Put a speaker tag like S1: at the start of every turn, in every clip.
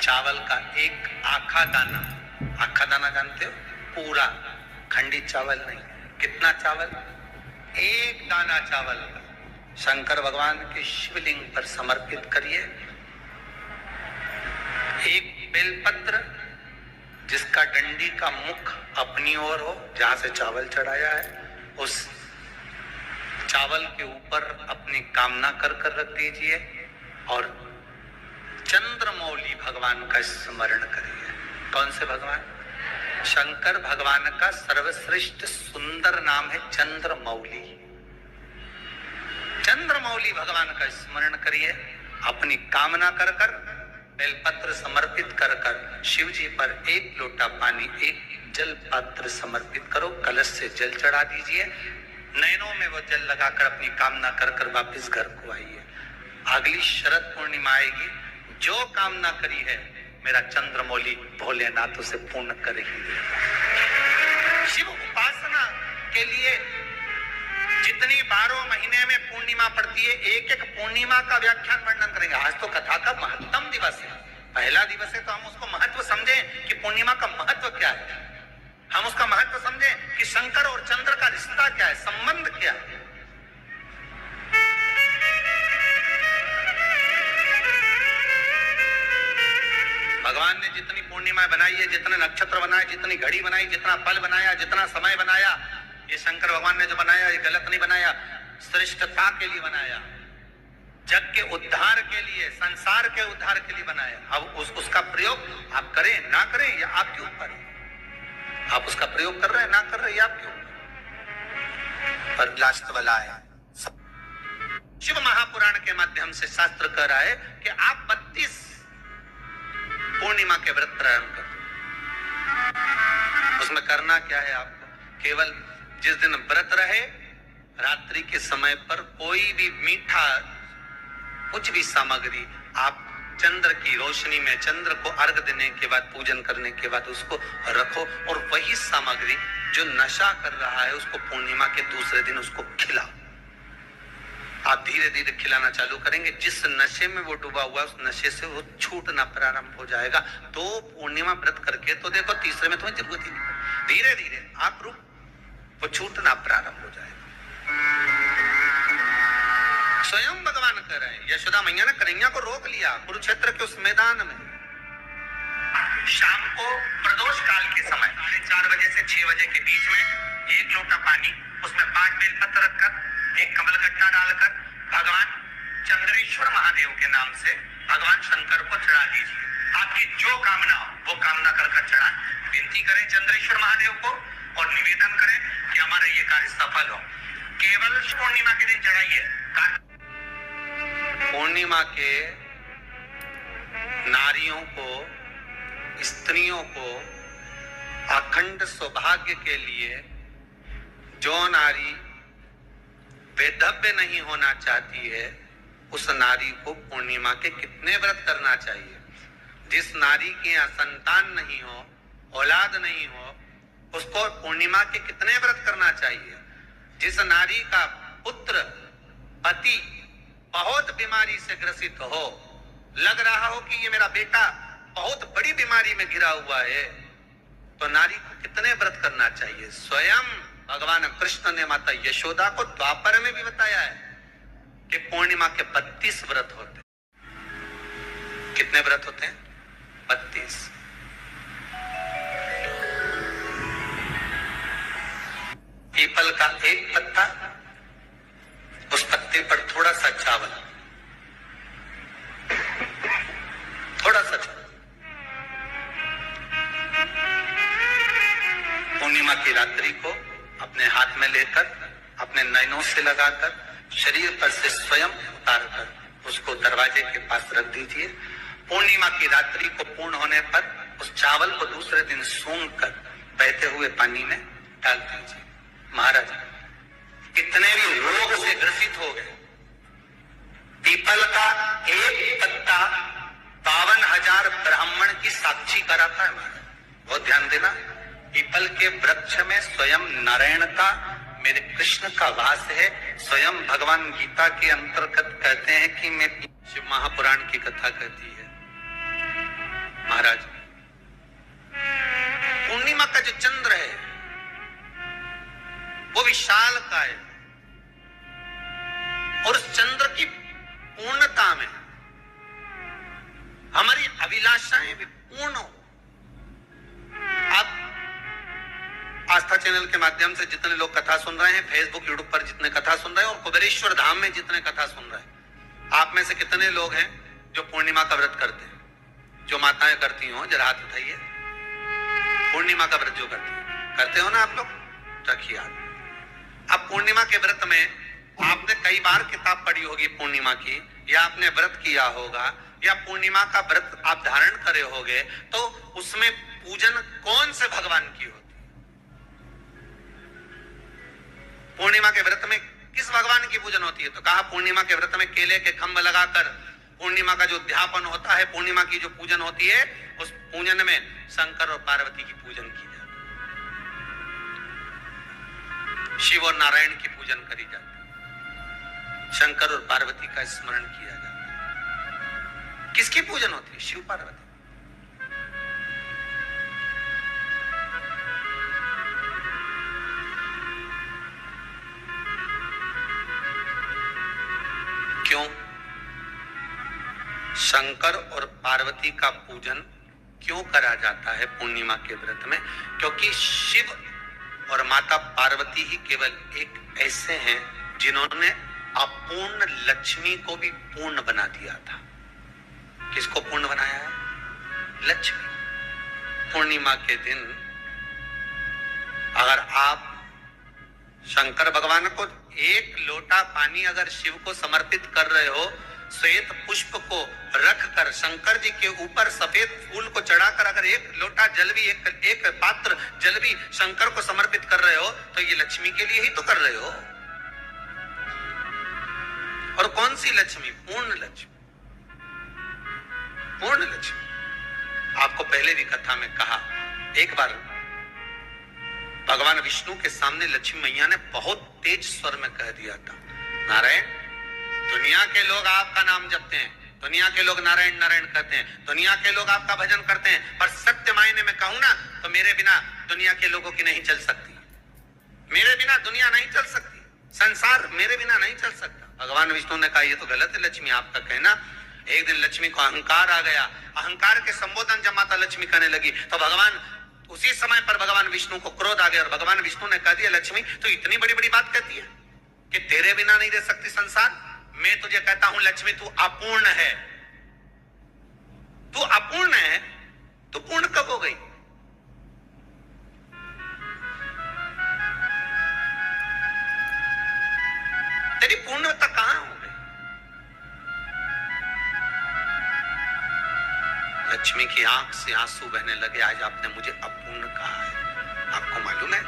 S1: चावल का एक आखा दाना, आखा दाना जानते हो, पूरा खंडित चावल नहीं, कितना चावल, एक दाना चावल का शंकर भगवान के शिवलिंग पर समर्पित करिए। एक बेलपत्र जिसका डंडी का मुख अपनी ओर हो, जहां से चावल चढ़ाया है, उस चावल के ऊपर अपनी कामना कर रख दीजिए और चंद्रमौली भगवान का स्मरण करिए। कौन से भगवान? शंकर भगवान का सर्वश्रेष्ठ सुंदर नाम है चंद्रमौली। चंद्रमौली भगवान का स्मरण करिए, अपनी कामना कर बेलपत्र समर्पित कर शिव जी पर एक लोटा पानी, एक जल पात्र समर्पित करो, कलश से जल चढ़ा दीजिए, नयनों में वो जल लगाकर अपनी कामना कर वापस घर को आइए। अगली शरद पूर्णिमा आएगी, जो कामना करी है मेरा चंद्रमौली भोलेनाथ उसे पूर्ण करेगी। शिव उपासना के लिए जितनी 12 महीने में पूर्णिमा पड़ती है, एक एक पूर्णिमा का व्याख्यान वर्णन करेंगे। आज तो कथा का महत्तम दिवस है, पहला दिवस है, तो हम उसको महत्व समझें कि पूर्णिमा का महत्व क्या है, हम उसका महत्व समझें कि शंकर और चंद्र का रिश्ता क्या है, संबंध क्या है। भगवान ने जितनी पूर्णिमा बनाई है, जितने नक्षत्र बनाए, जितनी घड़ी बनाई, जितना पल बनाया, जितना समय बनाया, ये शंकर भगवान ने जो बनाया ये गलत नहीं बनाया, श्रेष्ठता के लिए बनाया, जग के उद्धार के लिए, संसार के उद्धार के लिए बनाया। अब उसका प्रयोग आप करें ना करें ये आपके ऊपर है, आप उसका प्रयोग कर रहे हैं ना कर रहे हैं आपके ऊपर। पर लास्ट वाला है, शिव महापुराण के माध्यम से शास्त्र कह रहा है कि आप 32 पूर्णिमा के व्रत प्रारंभ कर। उसमें करना क्या है आपको? केवल जिस दिन व्रत रहे, रात्रि के समय पर कोई भी मीठा, कुछ भी सामग्री आप चंद्र की रोशनी में, चंद्र को अर्घ देने के बाद, पूजन करने के बाद उसको रखो, और वही सामग्री जो नशा कर रहा है उसको पूर्णिमा के दूसरे दिन उसको खिलाओ। आप धीरे धीरे खिलाना चालू करेंगे, जिस नशे में वो डूबा हुआ उस नशे से वो छूटना प्रारंभ हो जाएगा। तो पूर्णिमा व्रत करके तो देखो, तीसरे में तुम्हें जरूरत ही नहीं, धीरे धीरे आप वो छूटना प्रारंभ हो जाएगा। स्वयं भगवान कह रहे हैं, यशोदा मैया ने कन्हैया को रोक लिया कुरुक्षेत्र के उस मैदान में। शाम को प्रदोष काल के समय 4:30 बजे से 6 बजे के बीच में एक लोटा पानी, उसमें 5 बेलपत्र रखकर, एक कमलगट्टा डालकर भगवान चंद्रेश्वर महादेव के नाम से भगवान शंकर को चढ़ा दीजिए। आपकी जो कामना हो वो कामना कर चढ़ा, विनती करें चंद्रेश्वर महादेव को और निवेदन करें कि हमारा ये कार्य सफल हो। केवल पूर्णिमा के दिन चढ़ाइए। पूर्णिमा के नारियों को, स्त्रियों को अखंड सौभाग्य के लिए, जो नारी वेधव्य नहीं होना चाहती है उस नारी को पूर्णिमा के कितने व्रत करना चाहिए। जिस नारी के यहाँ संतान नहीं हो, औलाद नहीं हो, उसको पूर्णिमा के कितने व्रत करना चाहिए। जिस नारी का पुत्र, पति बहुत बीमारी से ग्रसित हो, लग रहा हो कि ये मेरा बेटा बहुत बड़ी बीमारी में घिरा हुआ है, तो नारी को कितने व्रत करना चाहिए। स्वयं भगवान कृष्ण ने माता यशोदा को द्वापर में भी बताया है कि पूर्णिमा के 32 व्रत होते हैं। कितने व्रत होते हैं? 32। पीपल का एक पत्ता, उस पत्ते पर थोड़ा सा चावल, थोड़ा सा चावल, पूर्णिमा की रात्रि को अपने हाथ में लेकर, अपने नयनों से लगाकर, शरीर पर से स्वयं उतारकर उसको दरवाजे के पास रख दीजिए। पूर्णिमा की रात्रि को पूर्ण होने पर उस चावल को दूसरे दिन सूंघ कर बहते हुए पानी में डाल दीजिए। महाराज कितने भी रोग से ग्रसित हो गए, पीपल का एक पत्ता 52,000 ब्राह्मण की साक्षी कराता है। महाराज बहुत ध्यान देना, पीपल के वृक्ष में स्वयं नारायण का, मेरे कृष्ण का वास है। स्वयं भगवान गीता के अंतर्गत कहते हैं कि मैं, शिव महापुराण की कथा कहती है महाराज, पूर्णिमा का जो चंद्र है वो विशाल का है और उस चंद्र की पूर्णता में हमारी अभिलाषाएं भी पूर्ण हो। आप आस्था चैनल के माध्यम से जितने लोग कथा सुन रहे हैं, फेसबुक यूट्यूब पर जितने कथा सुन रहे हैं और कुबेरेश्वर धाम में जितने कथा सुन रहे हैं, आप में से कितने लोग हैं जो पूर्णिमा का व्रत करते हैं? जो माताएं करती हो जरा हाथ उठाइए। पूर्णिमा का व्रत जो करते हो ना आप लोग, रखिए हाथ। अब पूर्णिमा के व्रत में आपने कई बार किताब पढ़ी होगी पूर्णिमा की, या आपने व्रत किया होगा, या पूर्णिमा का व्रत आप धारण करे होगे, तो उसमें पूजन कौन से भगवान की होती? पूर्णिमा के व्रत में किस भगवान की पूजन होती है? तो कहा पूर्णिमा के व्रत में केले के खंभ लगाकर पूर्णिमा का जो अध्यापन होता है, पूर्णिमा की जो पूजन होती है, उस पूजन में शंकर और पार्वती की पूजन की जाती है, शिव और नारायण की पूजन करी जाती है, शंकर और पार्वती का स्मरण किया जाता है। किसकी पूजन होती है? शिव पार्वती। क्यों शंकर और पार्वती का पूजन क्यों करा जाता है पूर्णिमा के व्रत में? क्योंकि शिव और माता पार्वती ही केवल एक ऐसे हैं जिन्होंने अपूर्ण लक्ष्मी को भी पूर्ण बना दिया था। किसको पूर्ण बनाया है? लक्ष्मी। पूर्णिमा के दिन अगर आप शंकर भगवान को एक लोटा पानी अगर शिव को समर्पित कर रहे हो, श्वेत पुष्प को रखकर शंकर जी के ऊपर सफेद फूल को चढ़ाकर अगर एक लोटा जल भी, एक पात्र जल भी शंकर को समर्पित कर रहे हो, तो ये लक्ष्मी के लिए ही तो कर रहे हो। और कौन सी लक्ष्मी? पूर्ण लक्ष्मी। पूर्ण लक्ष्मी। आपको पहले भी कथा में कहा, एक बार भगवान विष्णु के सामने लक्ष्मी मैया ने बहुत तेज स्वर में कह दिया था, नारायण, दुनिया के लोग आपका नाम जपते हैं, दुनिया के लोग नारायण नारायण कहते हैं, दुनिया के लोग आपका भजन करते हैं, पर सत्य मायने में कहूं ना तो मेरे बिना दुनिया के लोगों की नहीं चल सकती। मेरे बिना दुनिया नहीं चल सकती, संसार मेरे बिना नहीं चल सकता। भगवान विष्णु ने कहा, ये तो गलत है लक्ष्मी आपका कहना। एक दिन लक्ष्मी को अहंकार आ गया। अहंकार के संबोधन जब माता लक्ष्मी करने लगी तो भगवान उसी समय पर भगवान विष्णु को क्रोध आ गया और भगवान विष्णु ने कह दिया, लक्ष्मी तो इतनी बड़ी बड़ी बात कहती है कि तेरे बिना नहीं रह सकती संसार। मैं तुझे कहता हूं लक्ष्मी, तू अपूर्ण है। तू अपूर्ण है तो पूर्ण कब हो गई? तेरी पूर्णता कहां हो गई? लक्ष्मी की आंख से आंसू बहने लगे। आज आपने मुझे अपूर्ण कहा है। आपको मालूम है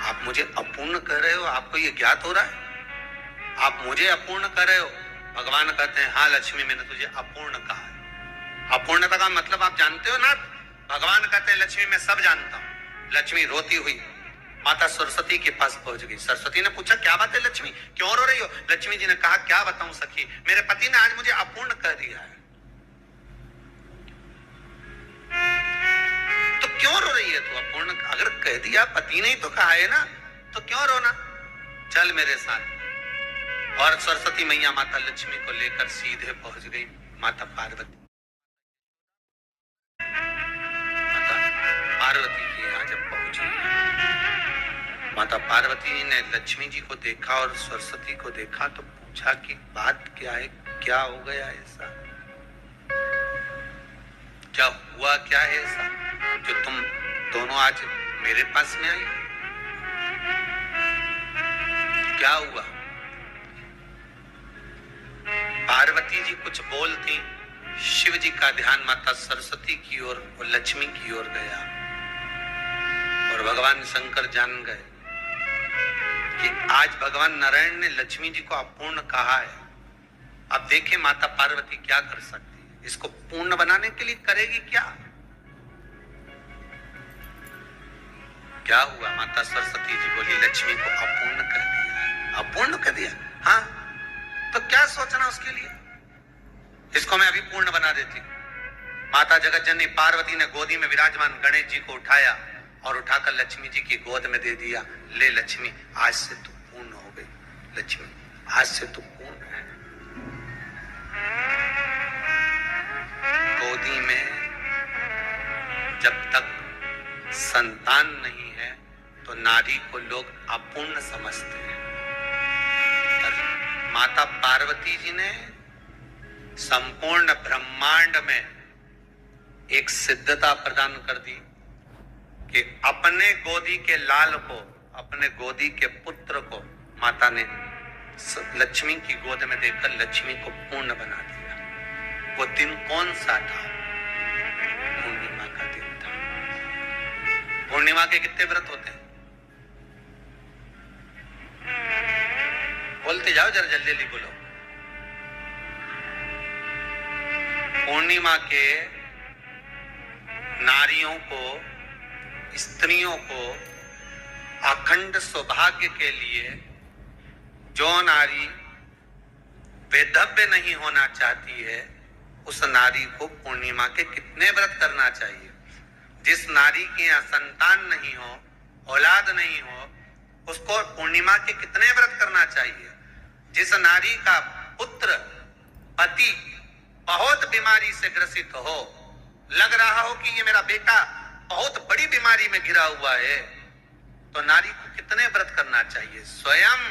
S1: आप मुझे अपूर्ण कह रहे हो? आपको ये ज्ञात हो रहा है आप मुझे अपूर्ण कर रहे हो? भगवान कहते हैं, हाँ लक्ष्मी, मैंने तुझे अपूर्ण कहा है। अपूर्णता का मतलब आप जानते हो ना? भगवान कहते हैं, लक्ष्मी मैं सब जानता हूं। लक्ष्मी रोती हुई माता सरस्वती के पास पहुंच गई। सरस्वती ने पूछा, क्या बात है लक्ष्मी, क्यों रो रही हो? लक्ष्मी जी ने कहा, क्या बताऊं सखी, मेरे पति ने आज मुझे अपूर्ण कह दिया है। तो क्यों रो रही है तू? अपूर्ण अगर कह दिया, पति ने ही तो कहा है ना, तो क्यों रोना? चल मेरे साथ। और सरस्वती मैया माता लक्ष्मी को लेकर सीधे पहुंच गई माता पार्वती। माता पार्वती के यहाँ जब पहुंची, माता पार्वती ने लक्ष्मी जी को देखा और सरस्वती को देखा तो पूछा कि बात क्या है, क्या हो गया ऐसा, क्या हुआ, क्या है ऐसा जो तुम दोनों आज मेरे पास में आई? क्या हुआ? पार्वती जी कुछ बोलती, शिव जी का ध्यान माता सरस्वती की ओर और लक्ष्मी की ओर गया और भगवान शंकर जान गए कि आज भगवान नारायण ने लक्ष्मी जी को अपूर्ण कहा है। अब देखें माता पार्वती क्या कर सकती है, इसको पूर्ण बनाने के लिए करेगी क्या? क्या हुआ? माता सरस्वती जी बोली, लक्ष्मी को अपूर्ण कर दिया। अपूर्ण कर दिया? हाँ, तो क्या सोचना उसके लिए, इसको मैं अभी पूर्ण बना देती हूं। माता जगत जननी पार्वती ने गोदी में विराजमान गणेश जी को उठाया और उठाकर लक्ष्मी जी की गोद में दे दिया। ले लक्ष्मी, आज से तू पूर्ण हो गई। लक्ष्मी, आज से तू पूर्ण है। गोदी में जब तक संतान नहीं है तो नारी को लोग अपूर्ण समझते हैं। पर माता पार्वती जी ने संपूर्ण ब्रह्मांड में एक सिद्धता प्रदान कर दी कि अपने गोदी के लाल को, अपने गोदी के पुत्र को माता ने लक्ष्मी की गोद में देकर लक्ष्मी को पूर्ण बना दिया। वो दिन कौन सा था? पूर्णिमा का दिन था। पूर्णिमा के कितने व्रत होते हैं? बोलते जाओ, जरा जल्दी जल्दी बोलो। पूर्णिमा के नारियों को, स्त्रियों को अखंड सौभाग्य के लिए जो नारी वैधव्य नहीं होना चाहती है, उस नारी को पूर्णिमा के कितने व्रत करना चाहिए? जिस नारी के यहाँ संतान नहीं हो, औलाद नहीं हो, उसको पूर्णिमा के कितने व्रत करना चाहिए? जिस नारी का पुत्र, पति बहुत बीमारी से ग्रसित हो, लग रहा हो कि ये मेरा बेटा बहुत बड़ी बीमारी में घिरा हुआ है, तो नारी को कितने व्रत करना चाहिए? स्वयं